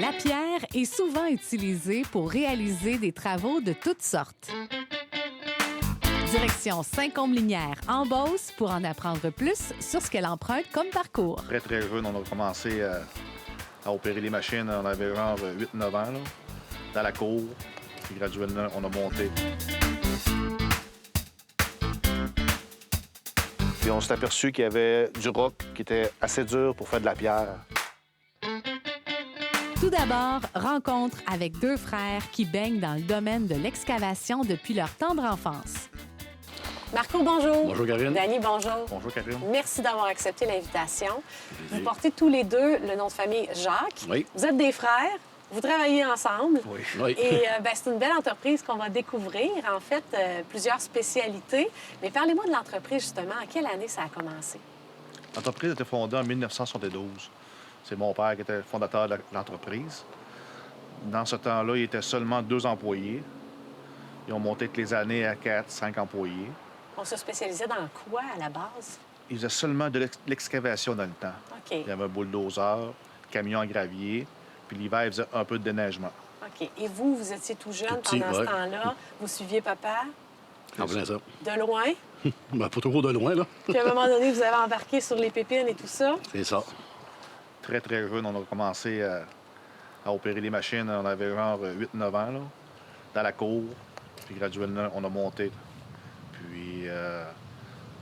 La pierre est souvent utilisée pour réaliser des travaux de toutes sortes. Direction Saint-Côme-Linière en Beauce pour en apprendre plus sur ce qu'elle emprunte comme parcours. Très, très jeune, on a commencé à opérer les machines. On avait genre 8-9 ans, là, dans la cour. Puis graduellement, on a monté. Puis on s'est aperçu qu'il y avait du roc qui était assez dur pour faire de la pierre. Tout d'abord, rencontre avec deux frères qui baignent dans le domaine de l'excavation depuis leur tendre enfance. Marco, bonjour. Bonjour, Karine. Dany, bonjour. Bonjour, Catherine. Merci d'avoir accepté l'invitation. Vous portez tous les deux le nom de famille Jacques. Oui. Vous êtes des frères. Vous travaillez ensemble. Oui. Oui. Et c'est une belle entreprise qu'on va découvrir. En fait, plusieurs spécialités. Mais parlez-moi de l'entreprise, justement. En quelle année ça a commencé? L'entreprise a été fondée en 1972. C'est mon père qui était le fondateur de l'entreprise. Dans ce temps-là, il était seulement 2 employés. Ils ont monté toutes les années à 4-5 employés. On se spécialisait dans quoi, à la base? Ils faisaient seulement de l'excavation dans le temps. OK. Il y avait un bulldozer, camion à gravier, puis l'hiver, ils faisaient un peu de déneigement. OK. Et vous, vous étiez tout jeune Tout petit, pendant ce ouais. temps-là. Vous suiviez papa En plein ça. de loin. Ben, pas trop de loin, là. Puis à un moment donné, vous avez embarqué sur les pépines et tout ça. C'est ça. Très, très jeune, on a commencé à opérer les machines. On avait genre 8-9 ans, là, dans la cour. Puis graduellement, on a monté. Puis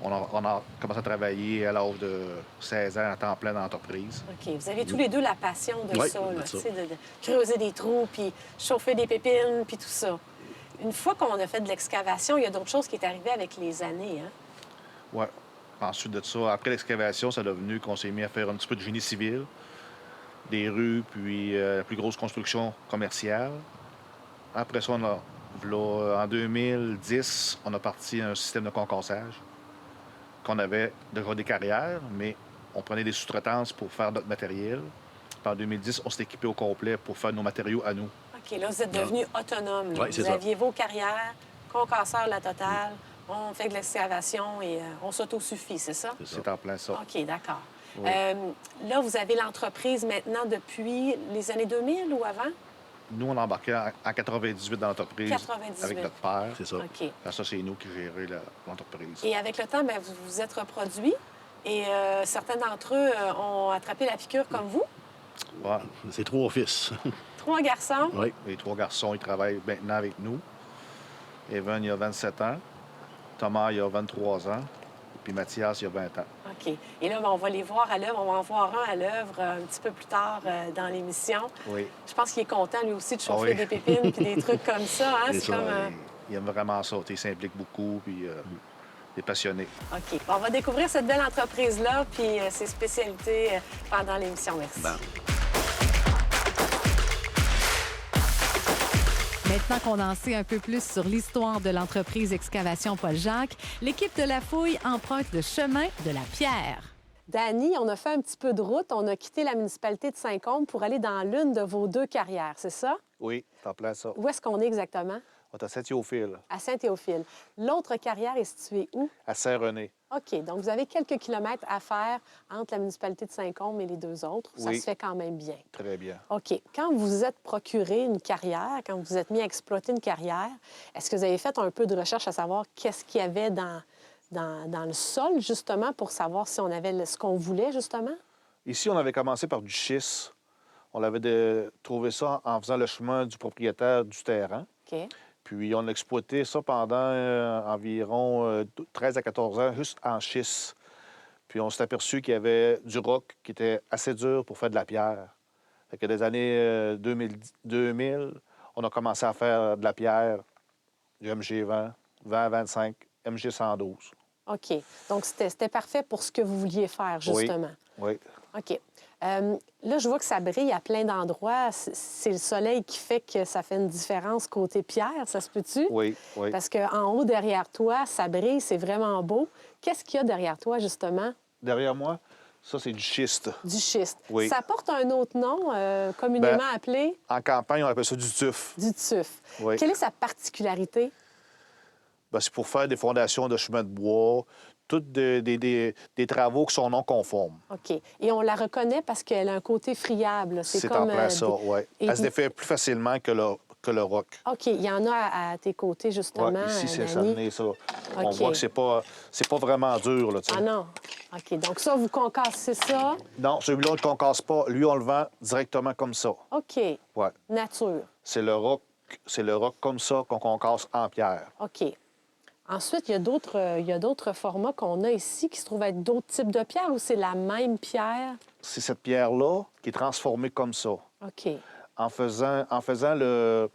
on a commencé à travailler à l'âge de 16 ans à temps plein dans l'entreprise. OK. Vous avez tous les deux la passion de Oui, ça, de là, ça. tu sais, de creuser des trous, puis chauffer des pépines, puis tout ça. Une fois qu'on a fait de l'excavation, il y a d'autres choses qui est arrivées avec les années, hein? Ouais. Ensuite de ça, après l'excavation, c'est devenu qu'on s'est mis à faire un petit peu de génie civil, des rues, puis la plus grosse construction commerciale. Après ça, en 2010, on a parti un système de concassage qu'on avait déjà des carrières, mais on prenait des sous-traitances pour faire notre matériel. Puis en 2010, on s'est équipé au complet pour faire nos matériaux à nous. OK, là, vous êtes devenu autonome. là. Oui, c'est vous ça. aviez vos carrières, concasseur la totale, on fait de l'excavation et on s'autosuffit, c'est ça? C'est ça. C'est en plein ça. OK, d'accord. Oui. Là, vous avez l'entreprise maintenant depuis les années 2000 ou avant? Nous, on a embarqué en 98 dans l'entreprise 98. avec notre père. C'est ça. OK. Après ça, c'est nous qui gérons l'entreprise. Et avec le temps, bien, vous vous êtes reproduit et certains d'entre eux ont attrapé la piqûre comme vous. Ouais. C'est 3 fils. 3 garçons. Oui. Les 3 garçons, ils travaillent maintenant avec nous. Evan, il a 27 ans. Thomas, il a 23 ans. Puis Mathias, il a 20 ans. OK. Et là, ben, on va les voir à l'œuvre. On va en voir un à l'œuvre un petit peu plus tard dans l'émission. Oui. Je pense qu'il est content, lui aussi, de chauffer oui. des pépines puis des trucs comme ça. Hein? C'est C'est ça, comme... Il aime vraiment ça. Il s'implique beaucoup, puis il est passionné. OK. On va découvrir cette belle entreprise-là puis ses spécialités pendant l'émission. Merci. Bon. Maintenant qu'on en sait un peu plus sur l'histoire de l'entreprise Excavation Paul-Jacques, l'équipe de La Fouille emprunte le chemin de la pierre. Dany, on a fait un petit peu de route. On a quitté la municipalité de Saint-Côme pour aller dans l'une de vos 2 carrières, c'est ça? Oui, c'est en plein ça. Où est-ce qu'on est exactement? On est à Saint-Théophile, À Saint-Théophile. L'autre carrière est située où? à Saint-René. OK. Donc, vous avez quelques kilomètres à faire entre la municipalité de Saint-Côme et les 2 autres. Ça Oui. se fait quand même bien. Très bien. OK. Quand vous vous êtes procuré une carrière, quand vous vous êtes mis à exploiter une carrière, est-ce que vous avez fait un peu de recherche à savoir qu'est-ce qu'il y avait dans le sol, justement, pour savoir si on avait ce qu'on voulait, justement? Ici, on avait commencé par du schiste. On avait trouvé ça en faisant le chemin du propriétaire du terrain. OK. Puis on a exploité ça pendant environ 13 à 14 ans, juste en schiste. Puis on s'est aperçu qu'il y avait du roc qui était assez dur pour faire de la pierre. Fait que des années 2000, on a commencé à faire de la pierre, du MG20, 20-25, MG112. OK. Donc, c'était parfait pour ce que vous vouliez faire, justement. Oui. OK. Là, je vois que ça brille à plein d'endroits. C'est le soleil qui fait que ça fait une différence côté pierre, ça se peut-tu? Oui, oui. Parce qu'en haut, derrière toi, ça brille, c'est vraiment beau. Qu'est-ce qu'il y a derrière toi, justement? Derrière moi, ça, c'est du schiste. Du schiste. Oui. Ça porte un autre nom, communément Ben- appelé En campagne, on appelle ça du tuf. du tuf. Oui. Quelle est sa particularité? Ben, c'est pour faire des fondations de chemin de bois, tous des travaux qui sont non conformes. OK. Et on la reconnaît parce qu'elle a un côté friable. Là. C'est comme, en plein ça, oui. et- Elle se défait plus facilement que le roc. OK. Il y en a à tes côtés, justement, Ouais, ici, c'est Dani. cerné, ça. On OK. voit que c'est pas vraiment dur, là, tu sais. Ah non. OK. Donc ça, vous concassez ça. Non, celui-là, on ne le concasse pas. Lui, on le vend directement comme ça. OK. Ouais. Nature. C'est le roc comme ça qu'on concasse en pierre. OK. Ensuite, il y a d'autres formats qu'on a ici qui se trouvent être d'autres types de pierres ou c'est la même pierre? C'est cette pierre-là qui est transformée comme ça. OK. En faisant le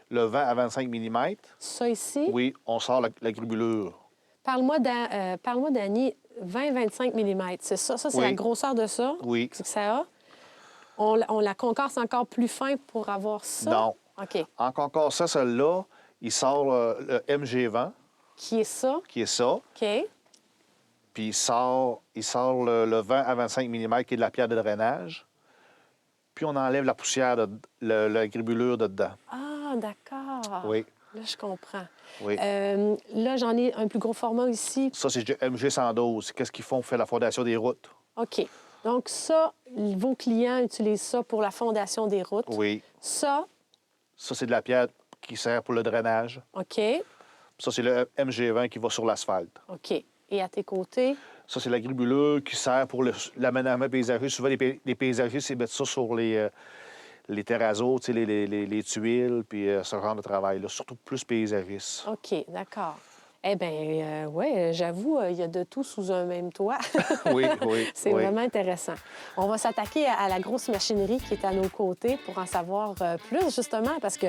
20 à 25 mm, Ça ici? oui, on sort la gribulure. Parle-moi, Dani, 20-25 mm. C'est ça? Ça, c'est Oui. la grosseur de ça? Oui. C'est que ça a? On la concasse encore plus fin pour avoir ça? Non. OK. En concassant celle-là, il sort le MG20, Qui est ça? qui est ça, OK. puis il sort le 20 à 25 mm, qui est de la pierre de drainage. Puis on enlève la poussière, la gribulure de dedans. Ah, d'accord. Oui, Là, je comprends. oui. Là, j'en ai un plus gros format ici. Ça, c'est du MG112. Qu'est-ce qu'ils font pour faire la fondation des routes? OK. Donc, ça, vos clients utilisent ça pour la fondation des routes. Oui. Ça, Ça, c'est de la pierre qui sert pour le drainage. OK. Ça, c'est le MG20 qui va sur l'asphalte. OK. Et à tes côtés? Ça, c'est la gribulure qui sert pour l'aménagement paysager. Souvent, les paysagistes, ils mettent ça sur les terrazzo, tu sais, les tuiles, puis ce genre de travail-là. Surtout plus paysagiste. OK, d'accord. Eh bien, oui, j'avoue, il y a de tout sous un même toit. Oui, oui. C'est oui. vraiment intéressant. On va s'attaquer à la grosse machinerie qui est à nos côtés pour en savoir plus, justement, parce qu'on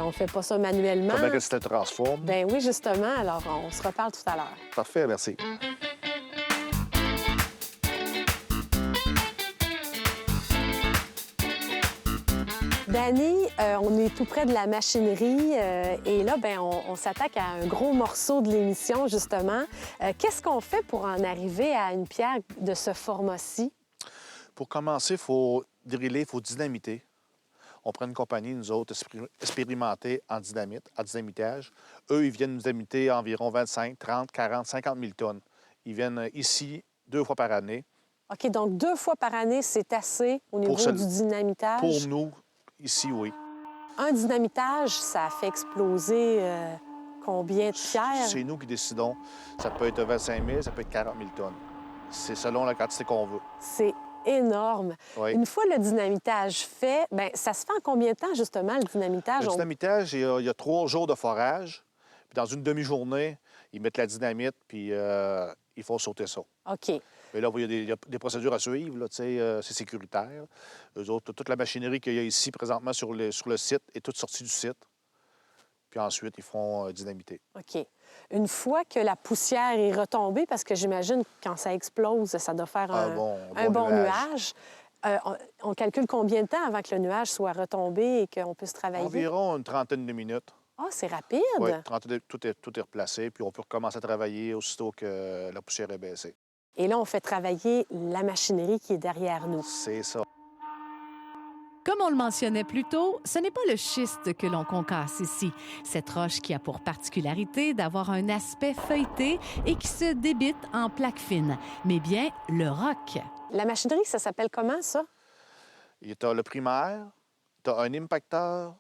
ne fait pas ça manuellement. Comment que ça se transforme? Ben oui, justement. Alors, on se reparle tout à l'heure. Parfait, merci. Dani, on est tout près de la machinerie et là, ben, on s'attaque à un gros morceau de l'émission, justement. Qu'est-ce qu'on fait pour en arriver à une pierre de ce format-ci? Pour commencer, il faut driller, il faut dynamiter. On prend une compagnie, nous autres, expérimentés en dynamitage. Eux, ils viennent nous dynamiter environ 25, 30, 40, 50 000 tonnes. Ils viennent ici 2 fois par année. OK, donc 2 fois par année, c'est assez au niveau ce- du dynamitage? Pour nous, ici, oui. Un dynamitage, ça fait exploser combien de pierres? C'est nous qui décidons. Ça peut être 25 000, ça peut être 40 000 tonnes. C'est selon la quantité qu'on veut. C'est énorme. Oui. Une fois le dynamitage fait, bien, ça se fait en combien de temps, justement, le dynamitage? Le dynamitage, il y a 3 jours de forage. Puis dans une demi-journée, ils mettent la dynamite, puis ils font sauter ça. OK. Mais là, il y a des procédures à suivre, là, tu sais, c'est sécuritaire. Eux autres, toute la machinerie qu'il y a ici présentement sur le site est toute sortie du site. Puis ensuite, ils font dynamiter. OK. Une fois que la poussière est retombée, parce que j'imagine que quand ça explose, ça doit faire un bon nuage. On calcule combien de temps avant que le nuage soit retombé et qu'on puisse travailler? Environ une trentaine de minutes. Ah, c'est rapide! Oui, tout est replacé, puis on peut recommencer à travailler aussitôt que la poussière est baissée. Et là, on fait travailler la machinerie qui est derrière nous. C'est ça. Comme on le mentionnait plus tôt, ce n'est pas le schiste que l'on concasse ici. Cette roche qui a pour particularité d'avoir un aspect feuilleté et qui se débite en plaques fines, mais bien le roc. La machinerie, ça s'appelle comment, ça? Tu as le primaire, tu as un impacteur,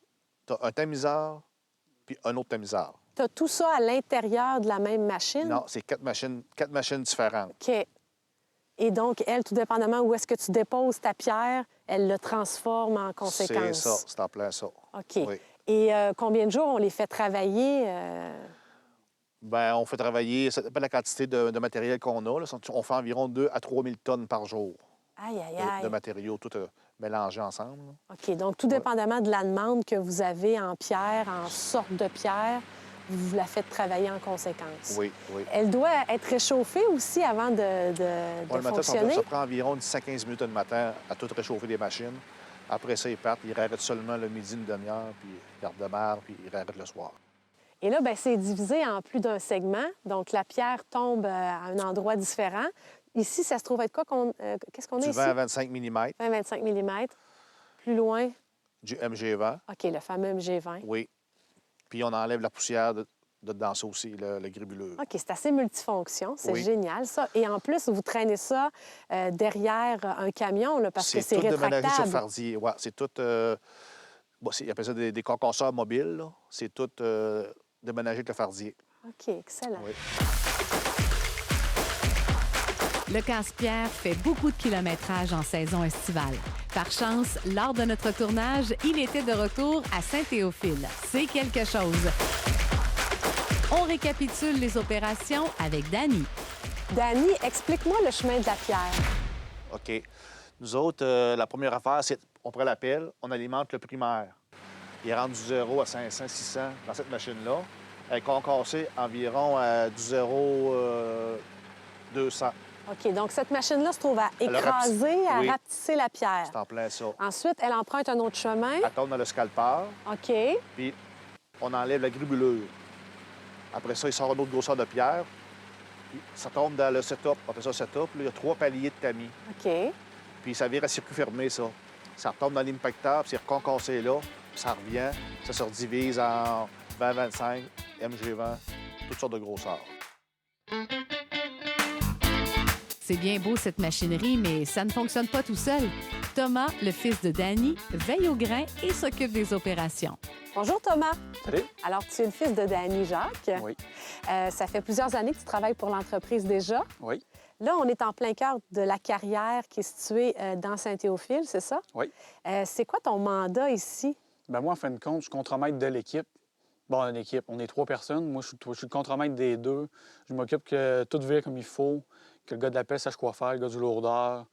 tu as un tamiseur, puis un autre tamiseur. Tu as tout ça à l'intérieur de la même machine? Non, c'est 4 machines différentes. OK. Et donc, elle, tout dépendamment où est-ce que tu déposes ta pierre, elle le transforme en conséquence. C'est ça, c'est en plein ça. OK. Oui. Et combien de jours on les fait travailler? Bien, on fait travailler, ça dépend de la quantité de matériel qu'on a. Là. On fait environ 2 à 3 000 tonnes par jour Aïe, aïe, de aïe. matériaux, tout mélangé ensemble. Là. OK. Donc, tout dépendamment de la demande que vous avez en pierre, en sorte de pierre, vous la faites travailler en conséquence. Oui, oui. Elle doit être réchauffée aussi avant de Le matin, fonctionner? ça prend environ 10 à 15 minutes le matin à tout réchauffer des machines. Après ça, ils partent, ils arrêtent seulement le midi, une demi-heure, puis ils redémarrent, puis ils arrêtent le soir. Et là, bien, c'est divisé en plus d'un segment. Donc, la pierre tombe à un endroit différent. Ici, ça se trouve être quoi? Qu'est-ce qu'on a Du ici? 20 à 25 mm, 20-25 mm. Plus loin, du MG20, OK, le fameux MG20. oui. Puis on enlève la poussière de dans ça aussi, le gribuleux. OK, c'est assez multifonction. C'est Oui. génial, ça. Et en plus, vous traînez ça derrière un camion, là, parce que c'est tout déménagé sur rétractable. fardier. Ouais, c'est tout... ils appellent ça des concasseurs mobiles, là. C'est tout déménagé avec le fardier. OK, excellent. Oui. Le casse-pierre fait beaucoup de kilométrage en saison estivale. Par chance, lors de notre tournage, il était de retour à Saint-Théophile. C'est quelque chose. On récapitule les opérations avec Dany. Dany, explique-moi le chemin de la pierre. OK. Nous autres, la première affaire, c'est on prend la pelle, on alimente le primaire. Il rentre du 0 à 500, 600 dans cette machine-là. Elle est concassée environ du 0 200. OK, donc cette machine-là se trouve à Elle a écraser, à oui. rapetisser la pierre. C'est en plein ça. Ensuite, elle emprunte un autre chemin. Elle tombe dans le scalpeur, OK. puis on enlève la gribulure. Après ça, il sort une autre grosseur de pierre. Puis ça tombe dans le setup. On appelle ça setup. Là, il y a 3 paliers de tamis. OK. Puis ça vire à circuit fermé, ça. Ça retombe dans l'impacteur, puis c'est reconcassé là. Puis ça revient. Ça se redivise en 20-25, MG20, toutes sortes de grosseurs. C'est bien beau cette machinerie, mais ça ne fonctionne pas tout seul. Thomas, le fils de Dany, veille au grain et s'occupe des opérations. Bonjour, Thomas. Salut. Alors, tu es le fils de Dany Jacques. Oui. Ça fait plusieurs années que tu travailles pour l'entreprise déjà. Oui. Là, on est en plein cœur de la carrière qui est située dans Saint-Théophile, c'est ça? Oui. C'est quoi ton mandat ici? Ben moi, en fin de compte, je suis contremaître de l'équipe. Bon, l'équipe, on est 3 personnes. Moi, je suis le contremaître des 2. Je m'occupe que tout vire comme il faut, que le gars de la pelle sache quoi faire, le gars du lourdeur,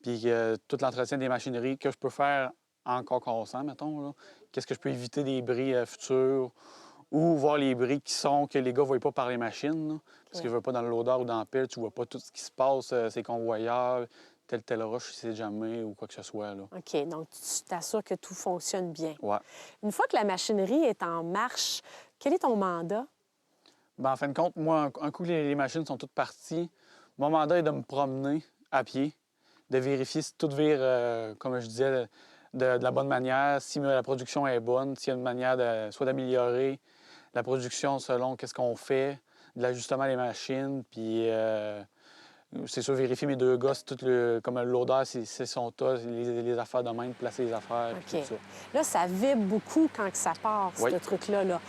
puis tout l'entretien des machineries que je peux faire en concassant, mettons. Là. Qu'est-ce que je peux éviter des bris futurs ou voir les bris que les gars ne voient pas par les machines. Là. Parce que je ne veux pas dans le lourdeur ou dans la pelle, tu vois pas tout ce qui se passe, ces convoyeurs, telle roche, si c'est jamais ou quoi que ce soit. Là. OK, donc tu t'assures que tout fonctionne bien. Ouais. Une fois que la machinerie est en marche, quel est ton mandat? Ben, en fin de compte, moi, un coup les machines sont toutes parties, mon mandat est de me promener à pied, de vérifier si tout vire, comme je disais, de la bonne manière, si la production est bonne, s'il y a une manière soit d'améliorer la production selon qu'est-ce qu'on fait, de l'ajustement des machines, puis c'est sûr, vérifier mes 2 gars, comme l'odeur, c'est son tas, les affaires de même, placer les affaires, puis OK. tout ça. Là, ça vibre beaucoup quand que ça part, Oui. ce truc-là. Là.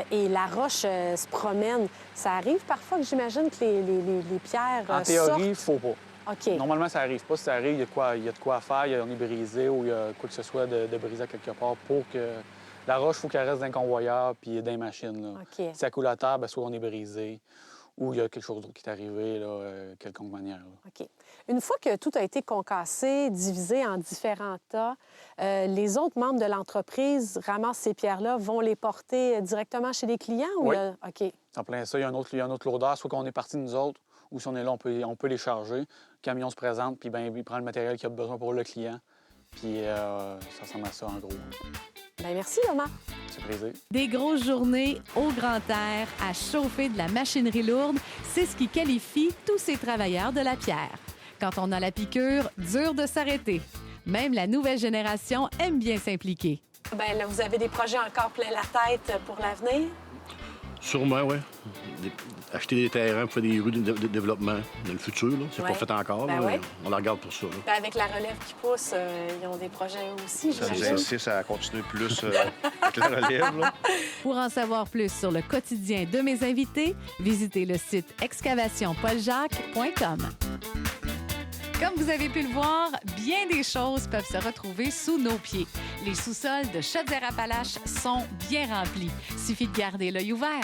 Et la roche se promène. Ça arrive parfois que j'imagine que les pierres En théorie, il ne sortent. faut pas. OK. Normalement, ça n'arrive pas. Si ça arrive, il y a de quoi à faire, on est brisé ou il y a quoi que ce soit de brisé à quelque part pour que... La roche, il faut qu'elle reste dans un convoyeur puis dans les machines. Là. OK. Si elle coule à terre, bien, soit on est brisé ou il y a quelque chose d'autre qui est arrivé, là, quelconque manière. Là. OK. Une fois que tout a été concassé, divisé en différents tas, les autres membres de l'entreprise ramassent ces pierres-là, vont les porter directement chez les clients? Ou Oui. OK. En plein ça, il y a un autre lourdeur, soit qu'on est parti nous autres ou si on est là, on peut les charger. Le camion se présente, puis ben, il prend le matériel qu'il a besoin pour le client. Puis ça ressemble à ça, en gros. Bien, merci, Thomas. C'est plaisir. Des grosses journées au grand air à chauffer de la machinerie lourde, c'est ce qui qualifie tous ces travailleurs de la pierre. Quand on a la piqûre, dur de s'arrêter. Même la nouvelle génération aime bien s'impliquer. Bien, là, vous avez des projets encore plein la tête pour l'avenir? Sûrement, oui. Acheter des terrains pour faire des rues de développement dans le futur. Là. C'est Ouais. pas fait encore. Ben là, ouais. On la regarde pour ça. Là. Bien, avec la relève qui pousse, ils ont des projets aussi, Ça nous j'imagine. insiste à continuer plus avec la relève. Là. Pour en savoir plus sur le quotidien de mes invités, visitez le site excavationpauljacques.com. Comme vous avez pu le voir, bien des choses peuvent se retrouver sous nos pieds. Les sous-sols de Chaudière-Appalaches sont bien remplis. Suffit de garder l'œil ouvert.